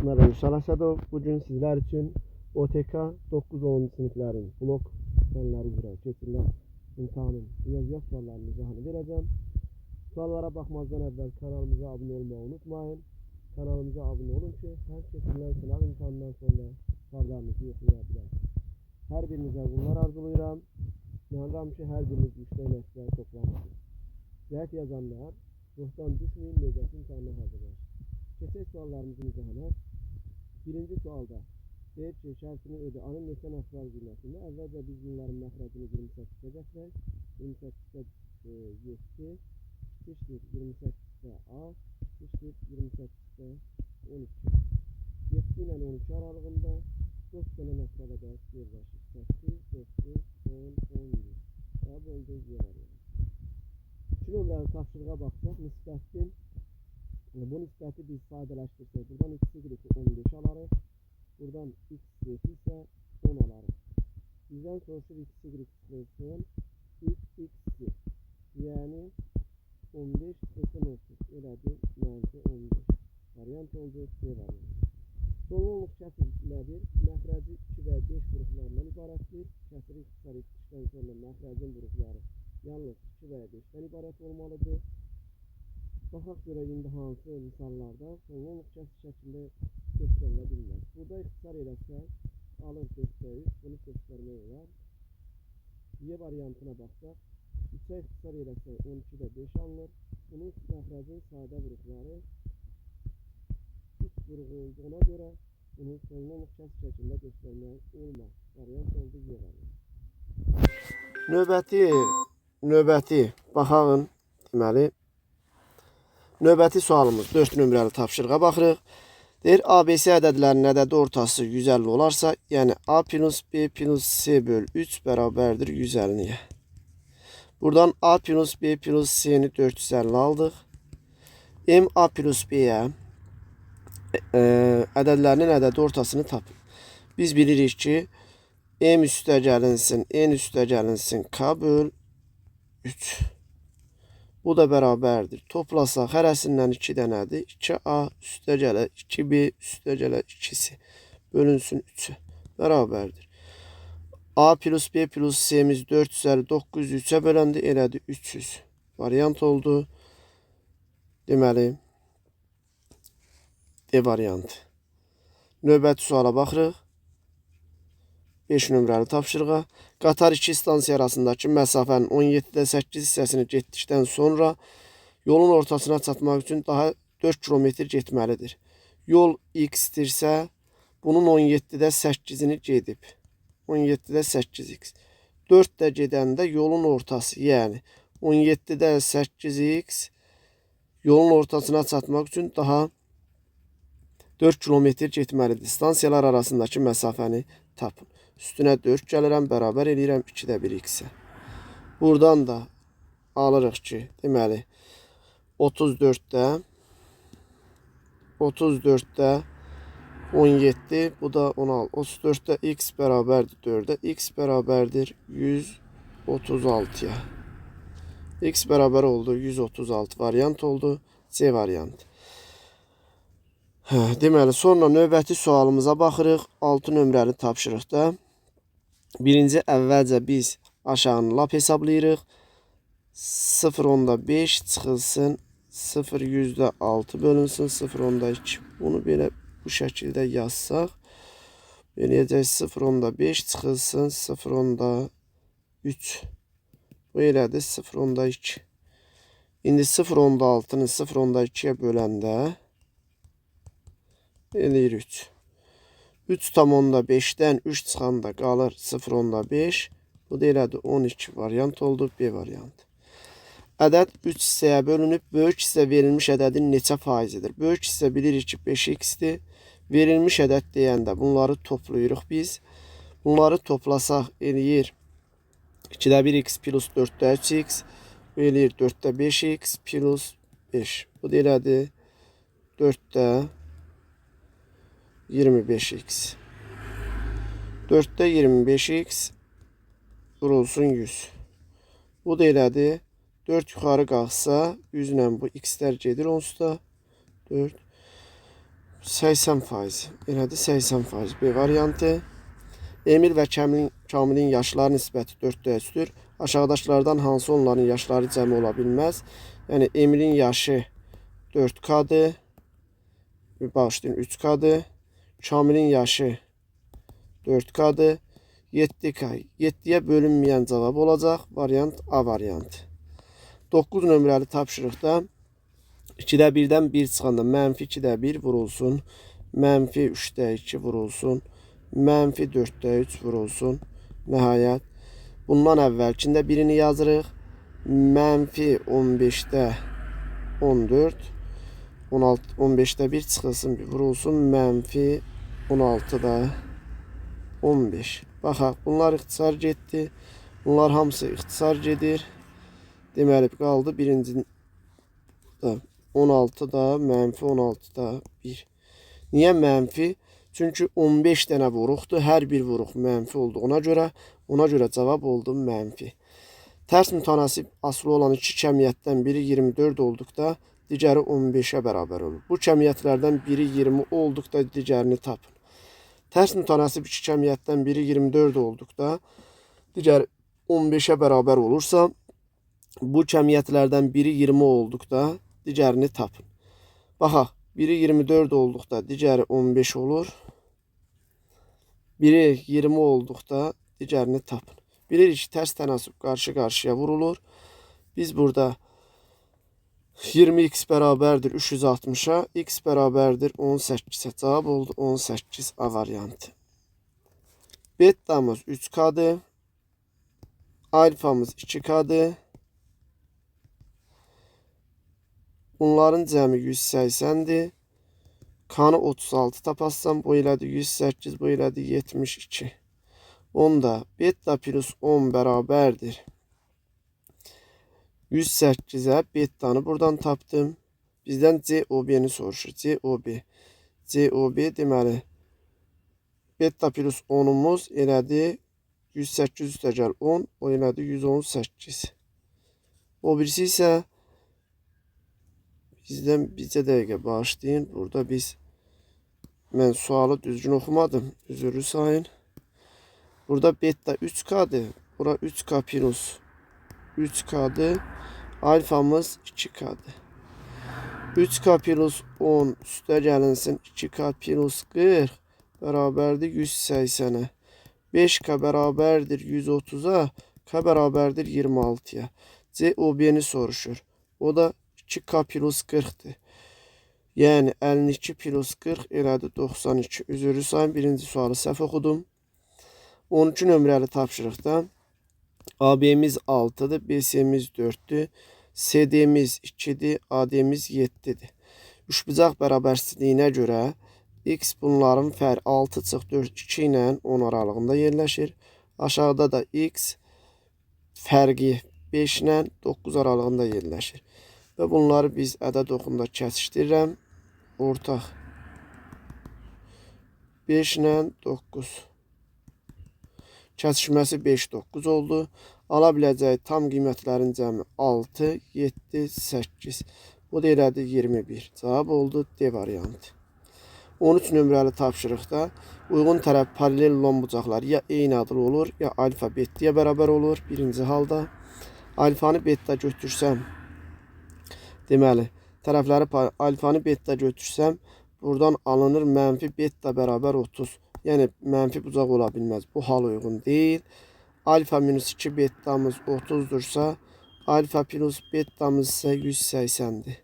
Ben Ünsal Asadov. Bugün sizler için OTK 9-10 sınıfların blok fenleri üzere keçirilən imtihanın riyaziyyat suallarının izahını vereceğim. Suallara bakmazdan evvel kanalımıza abone olmayı unutmayın. Kanalımıza abone olun ki her keçirilən sınav imtihanından sonra suallarınızı yoxlayabilirsiniz. Her birinize bunlar arzulayıram. İnanıram ki her biriniz müşteri nəticələri toplamışsınız. Cəhət yazanlar ruhdan düşmeyin, növbəti imtihanına hazırlayın. Keçək suallarımızın izahına. Birinci sualda deyir ki, şərtini ödü anın neçə nəfər qiymətinə. Əvvəlcə biz bunların məxrəcini 28-də gətirək. 28-də 7, işdir 28-də A, işdir 28-də 12. 7 ilə 12 aralığında 4 dənə məsələdə yerləşir. 8, 9, 10, 11. Daha böldüğü yer arayalım. Şimdi onların tapşırığa baxsaq, nisbətin bu nisbəti biz sadələşdirsək, buradan x-y 15 alarıq, buradan x-y isə 10 alarıq. Bizdən soruşur x-y çıxılsın 3x-y, yəni 15 40 olsun, elədir, -15. Variant oldu, C variantı. Sonluq kəsirlədir, məxrəci 2 və 5 qruplarından ibarətdir. Kəsiri ixtisar etdikdən sonra məxrəcin qrupları yalnız 2 və 5-dən ibarət olmalıdır. Baxaq görə indi hansı misallarda sonluq kəsir şəklində göstərilə bilməz. Burada ixtisar eləsək, alır 4-3, bunu göstərmək olar. Y variantına baxsaq, 3-ə ixtisar eləsək 12-də 5 alınır. Bunun məxrəcin sadə qrupları 3 qrupu olduğuna görə bunun sonluq kəsir şəklində göstərmək olmaz. Variant oldu Y variantı. Növbəti baxağın deməli növbəti sualımız 4 nömrəli tapşırığa baxırıq. Deyir, ABC ədədlərinin ədədi ortası 150 olarsa, yəni A plus B plus C böl 3 bərabərdir 150-yə. Buradan A plus B plus C'ni 450 aldıq. M A plus B'yə ədədlərinin ədədi ortasını tapın. Biz bilirik ki, M üstə gəlinsin, N üstə gəlinsin, K böl 3. Bu da bərabərdir. Toplasaq hərəsindən 2 dənədir. 2A üstə gələ 2B üstə gələ 2C bölünsün 3'ə bərabərdir. A plus B plus C'miz 450 900 3'ə böləndə elədi 300. Variant oldu. Deməli D variantı. Növbəti suala baxırıq. 5 nömrəli tapşırığa. Qatar 2 stansiya arasındakı məsafənin 17'də 8 hissəsini getdikdən sonra yolun ortasına çatmaq üçün daha 4 kilometr getməlidir. Yol x-dirsə, bunun 17'də 8'ini gedib. 17'də 8x. 4 də gedəndə yolun ortası, yəni 17'də 8x yolun ortasına çatmaq üçün daha 4 kilometr getməlidir. Stansiyalar arasındakı məsafəni tapın. Üstünə 4 gəlirəm, bərabər eləyirəm 2'də 1x-ə. Buradan da alırıq ki, deməli 34'də 17, bu da 16. 34'də x bərabərdir 4'ə. X bərabərdir 136'ya. X bərabər oldu 136 variant oldu. C variantı. Deməli, sonra növbəti sualımıza baxırıq. 6 nömrəli tapşırıqda. Birinci əvvəlcə biz aşağını lap hesablayırıq. 0,5 çıxılsın 0,6 bölünsün 0,2. Bunu belə bu şəkildə yazsaq, eləyəcək 0,5 çıxılsın 0,3. Bu elədir 0,2. İndi 0,6-nı 0,2'yə böləndə eləyir 3. 3,5'dən 3 çıxanda qalır 0,5. Bu da elədir 12 variant oldu. B variantı. Ədəd 3 hissəyə bölünüb. Böyük hissə verilmiş ədədin neçə faizidir? Böyük hissə bilirik ki 5x-dir. Verilmiş ədəd deyəndə bunları toplayırıq biz. Bunları toplasaq eləyir 2'də 1x plus 4'də 3x. Bu eləyir 4'də 5x plus 5. Bu da elədir 4'də 25x. 4'də 25x vurulsun 100. Bu da elədir 4 yuxarı qalxsa 100 ilə bu x-lər gedir onsuz da. 4 80%. Elədir 80%. B variantı. Emil və Kamilin yaşları nisbəti 4-də 3-dür. Aşağıdakılardan hansı onların yaşları cəmi ola bilməz? Yəni Emilin yaşı 4K-dır. Bağışlayın 3K-dır. Kamilin yaşı 4K-dır. 7K. 7-yə bölünməyən cavab olacaq. Variant A variantı. 9 nömrəli tapşırıqda 2-də 1-dən 1 çıxanda mənfi 2-də 1 vurulsun. Mənfi 3-də 2 vurulsun. Mənfi 4-də 3 vurulsun. Nəhayət. Bundan əvvəlkində birini yazırıq. Mənfi 15-də 14. 15'te 1 çıxılsın, bir vurulsun. Mənfi 16'da 15. Baxaq, bunlar ixtisar getdi. Bunlar hamısı ixtisar gedir. Deməli, qaldı birinci 16'da, mənfi 16'da 1. Niyə mənfi? Çünki 15 dənə vuruqdur. Hər bir vuruq mənfi olduğuna görə cavab oldu mənfi. Tərs mütənasib asılı olan iki kəmiyyətdən biri 24 olduqda digəri 15'ə bərabər olur. Bu kəmiyyətlərdən biri 20 olduqda digərini tapın. Tərs mütənasib iki kəmiyyətdən biri 24 olduqda digəri 15'ə bərabər olursa, bu kəmiyyətlərdən biri 20 olduqda digərini tapın. Baxaq, biri 24 olduqda digəri 15 olur. Biri 20 olduqda digərini tapın. Bilirik ki, tərs tənasib qarşı-qarşıya vurulur. Biz burada 20x bərabərdir 360'a, x bərabərdir 18'ə. Cavab oldu 18 A variantı. Bettamız 3K'dır. Alfamız 2K'dır. Bunların cəmi 180'dir. Kanı 36 taparsam bu elədir 108, bu elədir 72. Onda beta plus 10 bərabərdir 108'ə. Betanı buradan tapdım. Bizdən COB-ni soruşur. COB deməli beta plus 10'umuz elədi 108 üstəgəl 10, o elədi 118. O birisi isə bizdən bircə dəqiqə bağışlayın. Burada mən sualı düzgün oxumadım. Üzürlü sayın. Burada beta 3K'dır. Bura 3K plus 3K'dır. Alfamız 2K'dır. 3K plus 10 üstə gəlinsin 2K plus 40 bərabərdir 180'ə. 5K bərabərdir 130'a. K bərabərdir 26'ya. COB-ni soruşur. O da 2K plus 40'dır. Yəni 52 plus 40 elədi 92. Üzürlü sayın, birinci sualı səhv oxudum. 12 nömrəli tapşırıqda AB'miz 6'dır, BC'miz 4'dür, CD'miz 2'dir, AD'miz 7'dir. Üçbucaq bərabərsizliyinə görə X bunların 6 çıx 4 2 ilə 10 aralığında yerləşir. Aşağıda da X fərqi 5 ilə 9 aralığında yerləşir. Və bunları biz ədəd oxunda kəsişdirirəm. Ortaq 5 ilə 9. Kəsişməsi 5-9 oldu. Ala biləcəyi tam qiymətlərin cəmi 6, 7, 8. Bu da elədi 21. Cavab oldu D variantı. 13 nömrəli tapşırıqda uyğun tərəf paralel olan bucaqlar ya eyni adlı olur, ya alfa betliyə bərabər olur. Birinci halda alfanı beta götürsəm, deməli, tərəfləri alfanı beta götürsəm, buradan alınır mənfi beta bərabər 30. Yəni mənfi bucaq ola bilməz. Bu hal uyğun deyil. Alfa minus 2 betamız 30'dursa, alfa plus betamız isə 180'dir.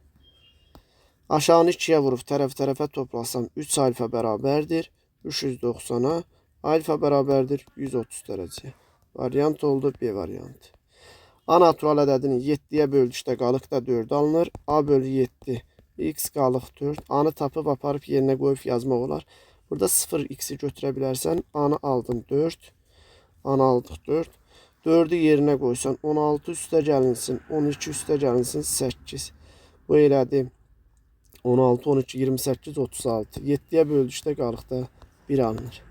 Aşağını 2'yə vurub tərəf-tərəfə toplasam 3 alfa bərabərdir 390'a. Alfa bərabərdir 130 dərəcə. Variant oldu B variantı. A natural ədədinin 7'yə böldükdə qalıqda 4 alınır. A bölü 7 x qalıq 4. A-nı tapıb aparıb yerinə qoyub yazmaq olar. Burada 0x'i götürə bilərsən. A-nı aldın 4. A-nı aldıq 4. 4'ü yerinə qoysan 16 üstə gəlinsin. 12 üstə gəlinsin 8. Bu elədi 16, 12, 28, 36. 7'yə böldükdə qalıqda 1 alınır.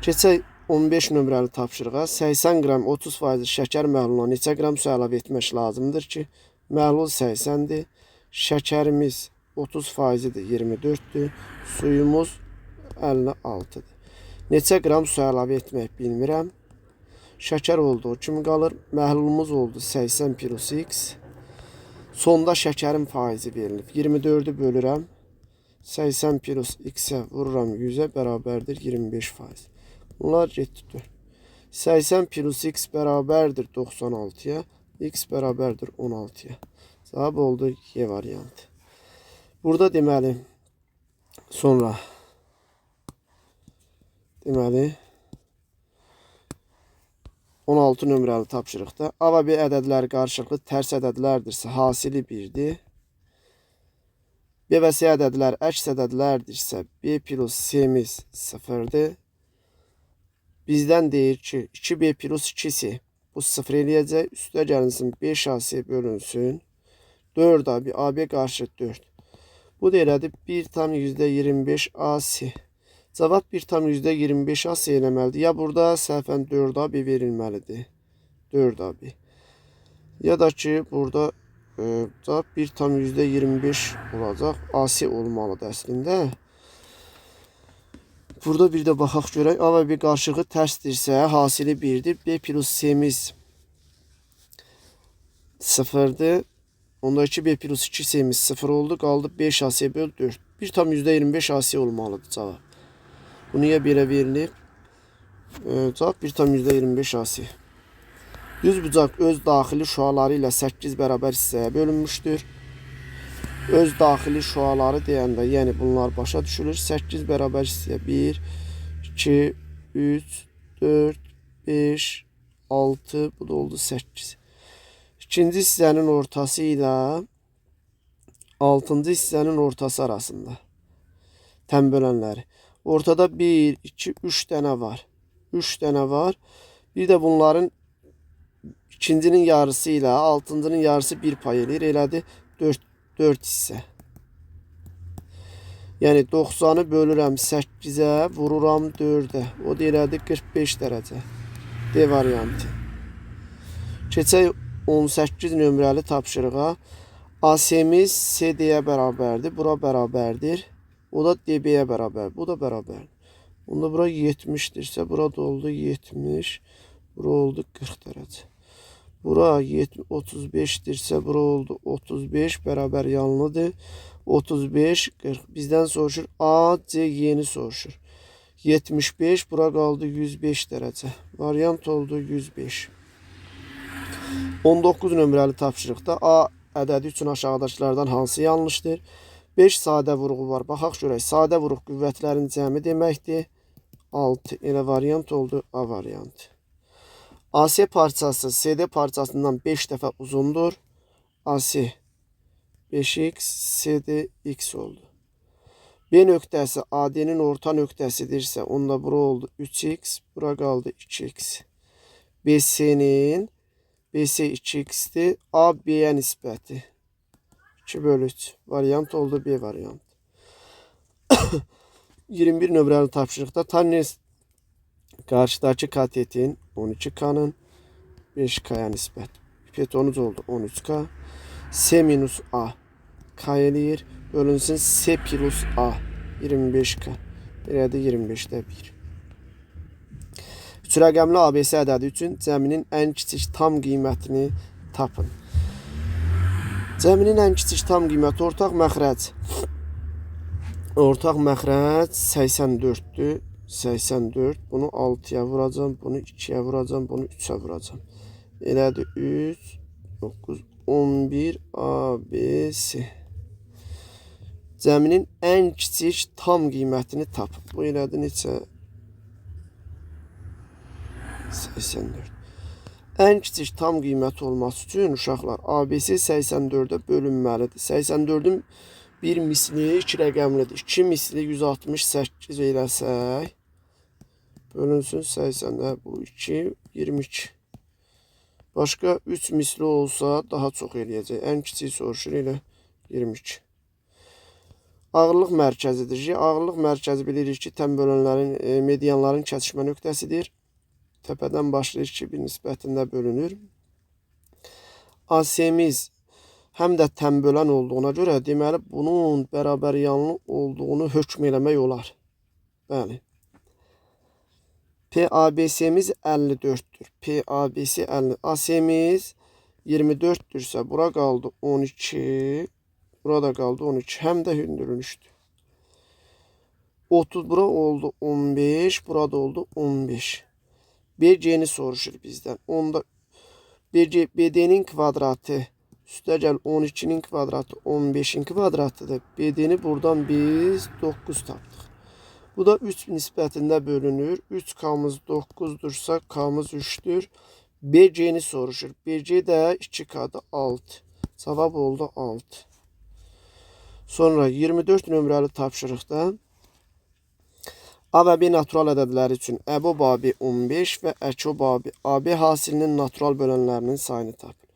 Keçək 15 nömrəli tapşırığa 80 qram 30% şəkər məhluluna neçə qram su əlavə etmək lazımdır ki, məhlul 80-dir, şəkərimiz 30%-dir, 24-dür, suyumuz 56-dır. Neçə qram su əlavə etmək bilmirəm. Şəkər olduğu kimi qalır. Məhlulumuz oldu 80 plus x. Sonda şəkərin faizi verilib. 24-ü bölürəm. 80 plus x-ə vururam 100-ə bərabərdir 25%. Bunlar getdi. 80 plus x bərabərdir 96-ya. X bərabərdir 16-ya. Cavab oldu Y variantı. Burada deməli sonra 16 nömrəli tapşırıqda A və B ədədləri qarşılıqlı tərs ədədlərdirsə, hasili 1-dir. B və C ədədləri əks ədədlərdirsə, B plus C-miz 0-dır. Bizdən deyir ki, 2B plus 2C bu 0 eləyəcək. Üstə gəlinsin 5AC bölünsün. 4AB, AB qarşı 4. Bu da elədir 1,25 AC. Cavab 1,25 AC eləməlidir. Ya burada səhvən 4AB verilməlidir. 4AB. Ya da ki burada cavab 1,25 olacaq. AC olmalıdır əslində. Burada bir də baxaq görək. A və B qarşılığı tərsdirsə, hasili 1-dir. B plus C-miz 0-dır. Onda 2B plus 2C-miz 0 oldu. Qaldı 5AC böl 4. 1,25 AC olmalıdır cavab. Bu niyə belə verilib? Cavab 1,25 AC. Düz bucaq öz daxili şüaları ilə 8 bərabər hissəyə bölünmüşdür. Öz daxili şüaları deyəndə, yəni bunlar başa düşülür. 8 bərabər hissəyə 1, 2, 3, 4, 5, 6, bu da oldu 8. İkinci hissənin ortası ilə 6-cı hissənin ortası arasında tənbölənləri. Ortada 1, 2, 3 dənə var. 3 dənə var. Bir də bunların ikincinin yarısı ilə 6-cının yarısı 1 pay eləyir. Elədi 4 hissə. Yəni 90-ı bölürəm 8-ə, vururam 4-ə. O da elədi 45 dərəcə. D variantı. Keçək 18 nömrəli tapşırığa. AC-miz CD-yə bərabərdir. Bura bərabərdir. O da DB-yə bərabər. Bu da bərabər. Onda bura 70-dirsə, bura da oldu 70. Bura oldu 40 dərəcə. Bura 35-dirsə, bura oldu 35. Bərabər yanlıdır. 35, 40. Bizdən soruşur. A, C, Y-ni soruşur. 75, bura qaldı 105 dərəcə. Variant oldu 105. 19 nömrəli tapşırıqda A ədədi üçün aşağıdakılardan hansı yanlışdır? 5 sadə vurğu var. Baxaq görək. Sadə vurğu qüvvətlərin cəmi deməkdir. 6. Elə variant oldu A variantı. AC parçası CD parçasından 5 dəfə uzundur. AC 5x, CD x oldu. B nöqtəsi AD-nin orta nöqtəsidirsə, onda bura oldu 3x, bura qaldı 2x. BC-nin BC 2x-dir. A B-yə nisbəti 2 bölü 3. Variant oldu B variant. 21 nömrəli tapşırıqda tannes qarşıdakı katetin 12K-nın 5K-ya nisbət. Pipetonuz oldu 13K. S minus A K eləyir. Bölünsün S plus A 25K. Belədir 25-də 1. 3 rəqəmli ABC ədədi üçün cəminin ən kiçik tam qiymətini tapın. Cəminin ən kiçik tam qiyməti ortaq məxrəc. Ortaq məxrəc 84-dür. 84. Bunu 6-ya vuracam. Bunu 2-yə vuracam. Bunu 3-ə vuracam. Elədir 3, 9, 11 A, B, C. Cəminin ən kiçik tam qiymətini tapın. Bu elədir neçə? 84. Ən kiçik tam qiyməti olması üçün uşaqlar ABC 84-ə bölünməlidir. 84-ün bir misli 2 rəqəmlidir. 2 misli 168 eləsək bölünsün 80-də bu 2, 22. Başqa 3 misli olsa daha çox eləyəcək. Ən kiçik soruşur elə 22. Ağırlıq mərkəzidir. J ağırlıq mərkəzi bilirik ki, təm bölənlərin, medianların kəsişmə nöqtəsidir. Təpədən başlayır ki, bir nisbətində bölünür. AS'miz həm də təm bölən olduğuna görə deməli bunun bərabər yanlı olduğunu hökm eləmək olar. Bəli. PABS'miz 54'tür. PABS 50. AS'miz 24'dürsə bura qaldı 12. Burada qaldı 12. Həm də hündürlükdür. 30 bura oldu 15. Burada oldu 15. BC'ni soruşur bizdən. Onda BC, BD'nin kvadratı üstə gəl 12'nin kvadratı 15'in kvadratıdır. BD'ni buradan biz 9 tapdıq. Bu da 3 nisbətində bölünür. 3K'mız 9'dursa K'mız 3'dür. BC'ni soruşur. BC də 2K'da 6. Cavab oldu 6. Sonra 24 nömrəli tapşırıqda A və B natural ədədləri üçün əbob AB 15 və əkob AB, AB hasilinin natural bölənlərinin sayını tapın.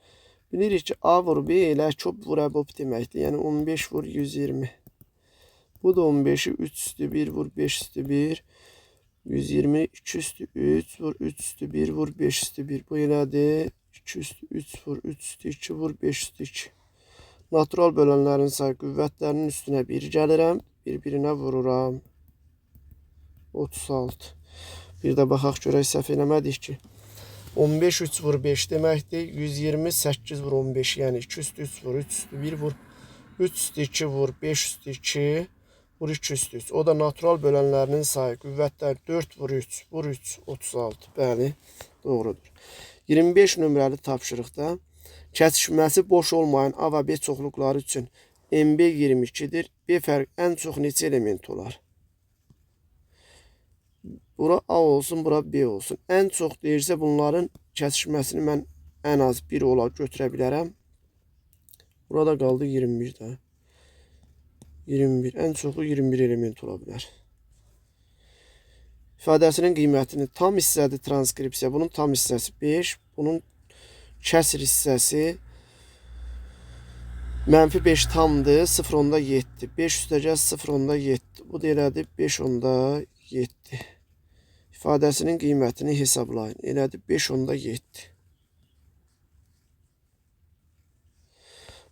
Bilirik ki, A vur B ilə əkob vur əbob deməkdir. Yəni 15 vur 120. Bu da 15'i 3 üstü 1 vur 5 üstü 1. 120 2 üstü 3 vur 3 üstü 1 vur 5 üstü 1. Bu elədir. 2 üstü 3 vur 3 üstü 2 vur 5 üstü 2. Natural bölənlərin sayı qüvvətlərinin üstünə 1 gəlirəm. Bir-birinə vururam. 36. Bir də baxaq görək səhv eləmədik ki. 15 3 vur 5 deməkdir. 120 8 vur 15. Yəni 2 üstü 3 vur 3 üstü 1 vur. 3 üstü 2 vur 5 üstü 2 vur 2 üstü 3. O da natural bölənlərinin sayı qüvvətlər 4 vur 3 vur 3 36. Bəli, doğrudur. 25 nömrəli tapşırıqda kəsişməsi boş olmayan A və B çoxluqları üçün MB 22'dir. B fərq ən çox neçə element olar? Bura A olsun, bura B olsun. Ən çox deyirsə bunların kəsişməsini mən ən az 1 olaraq götürə bilərəm. Burada qaldı 21 də. 21. Ən çoxu 21 element ola bilər. İfadəsinin qiymətini tam hissədir transkripsiya. Bunun tam hissəsi 5. Bunun kəsr hissəsi -5 tamdır. 0.7. 5 üstəgəl 0.7. Bu da elədir 5.7. İfadəsinin qiymətini hesablayın. Elədir 5.7.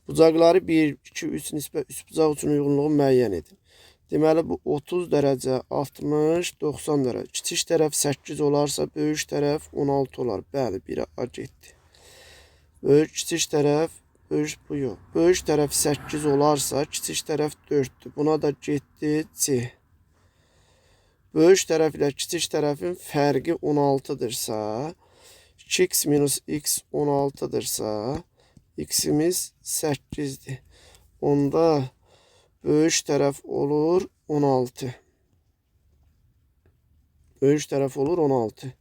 Bucaqları 1, 2, 3 nisbət üst bucaq üçün uyğunluğu müəyyən edin. Deməli bu 30 dərəcə, 60, 90 dərəcə. Kiçik tərəf 8 olarsa böyük tərəf 16 olar. Bəli, biri A getdi. Böyük kiçik tərəf, böyük bu yox. Böyük tərəf 8 olarsa kiçik tərəf 4'dür. Buna da getdi C. Böyük tərəf ilə kiçik tərəfin fərqi 16'dırsa, 2x minus x 16'dırsa, x'imiz 8'dir. Onda böyük tərəf olur 16. Böyük tərəf olur 16.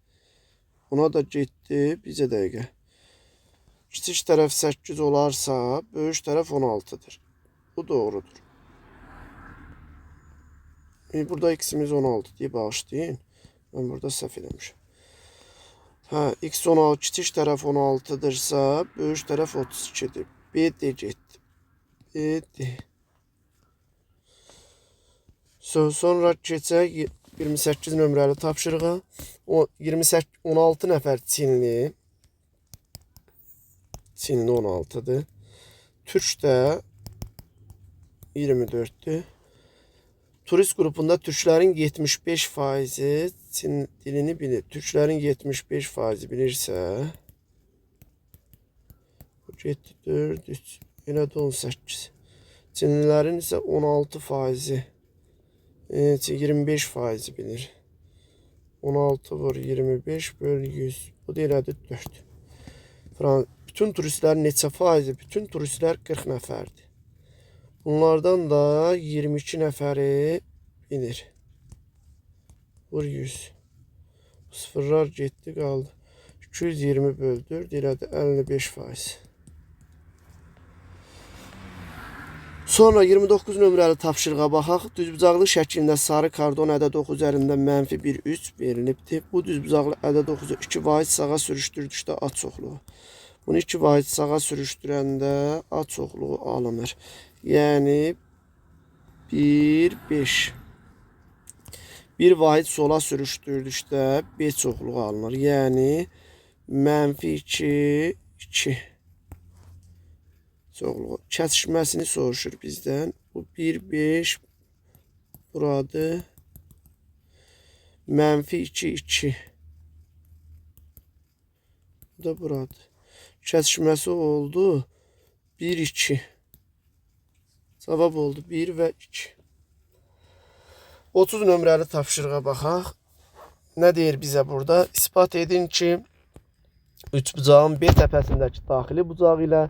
Buna da getdi bizə dəqiqə. Kiçik tərəf 8 olarsa, böyük tərəf 16'dır. Bu doğrudur. Burada x'imiz 16 diye bağışlayın. Ben burada səhv eləmişim. X 16, kiçik tərəf 16'dırsa, böyük tərəf 32'dir. B de getdi. B de. Sonra keçək 28 nömrəli tapşırığa. 16 nəfər Çinli. Çinli 16'dır. Türk də 24'dür. Turist qrupunda türklərin 75%, Çin dilini bilir. Türklərin 75% bilirsə, 7, 4, 3, yenə də 18. Çinlilərin isə 16%, 25% bilir. 16 vur 25 böl 100. Bu da elədir 4. Bütün turistlərin neçə faizi? Bütün turistlər 40 nəfərdir. Bunlardan da 22 nəfəri bilir. Vur 100. Sıfırlar getdi qaldı. 220 böl 4 elədi 55%. Sonra 29 nömrəli tapşırığa baxaq. Düzbucaqlı şəklində sarı kardon ədəd oxu üzərində -1, 3 verilibdir. Bu düzbucaqlı ədəd oxucu 2 vahid sağa sürüşdürdükdə A çoxluğu. Bunu 2 vahid sağa sürüşdürəndə A çoxluğu alınır. Yəni 1, 5. Bir vahid sola sürüşdürdükdə 5 çoxluğu alınır. Yəni -2, 2 çoxluğu. Kəsişməsini soruşur bizdən. Bu 1, 5 buradır. -2, 2. Bu da buradır. Kəsişməsi oldu 1, 2. Cavab oldu 1 və 2. 30 nömrəli tapşırığa baxaq. Nə deyir bizə burada? İspat edin ki, üçbucağın B təpəsindəki daxili bucağı ilə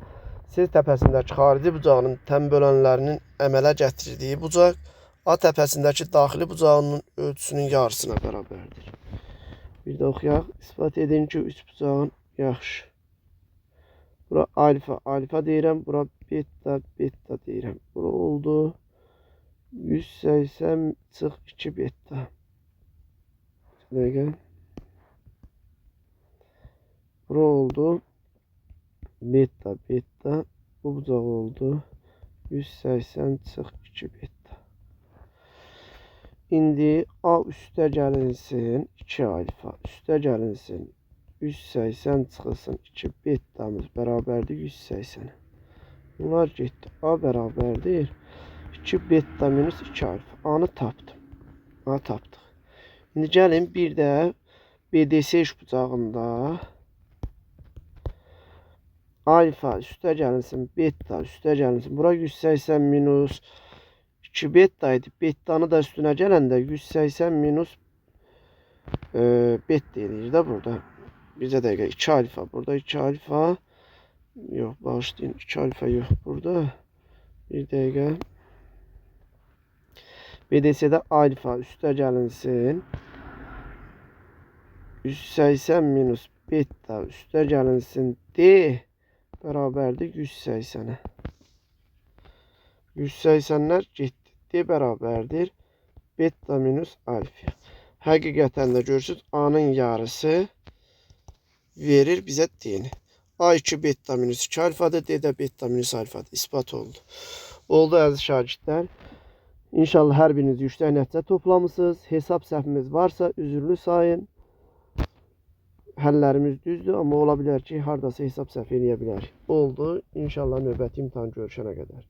C təpəsindəki xarici bucağının təm bölənlərinin əmələ gətirdiyi bucaq A təpəsindəki daxili bucağının ölçüsünün yarısına bərabərdir. Bir də oxuyaq. İspat edin ki, üçbucağın yaxşı. Bura alfa, alfa deyirəm. Bura beta, beta deyirəm. Bura oldu 180 çıx 2 beta. Dəqiqə. Bura oldu beta, beta. Bu bucaq oldu 180 çıx 2 beta. İndi A üstə gəlinsin 2 alfa. Üstə gəlinsin 180 çıxılsın 2 betamız bərabərdir 180. Bunlar getdi. A bərabərdir 2 beta minus 2 alfa. A-nı tapdım. A tapdıq. İndi gəlin bir də BDS üçbucağında alfa üstə gəlinsin beta üstə gəlinsin. Bura 180 minus 2 beta idi. Beta'nı da üstünə gələndə 180 minus beta edir də burada. Bizə dəqiqə 2 alfa. Burada 2 alfa. Yox, bağışlayın. 2 alfa yox burada. Bir dəqiqə. BDS-də alfa üstə gəlinsin. 180 minus beta üstə gəlinsin D bərabərdir 180-ə. 180'lər getdi. D bərabərdir beta minus alfa. Həqiqətən də görürsünüz A-nın yarısı verir bizə D-ni. A2 beta minus 2 alfadır. D də beta minus alfadır. İspat oldu. Oldu əziz şagirdlər. İnşallah hər biriniz yüksək nəticə toplamısınız. Hesab səhvimiz varsa üzürlü sayın. Həllərimiz düzdür, amma ola bilər ki, hardasa hesab səhv eləyə bilərik. Oldu. İnşallah növbəti imtahan görüşənə qədər.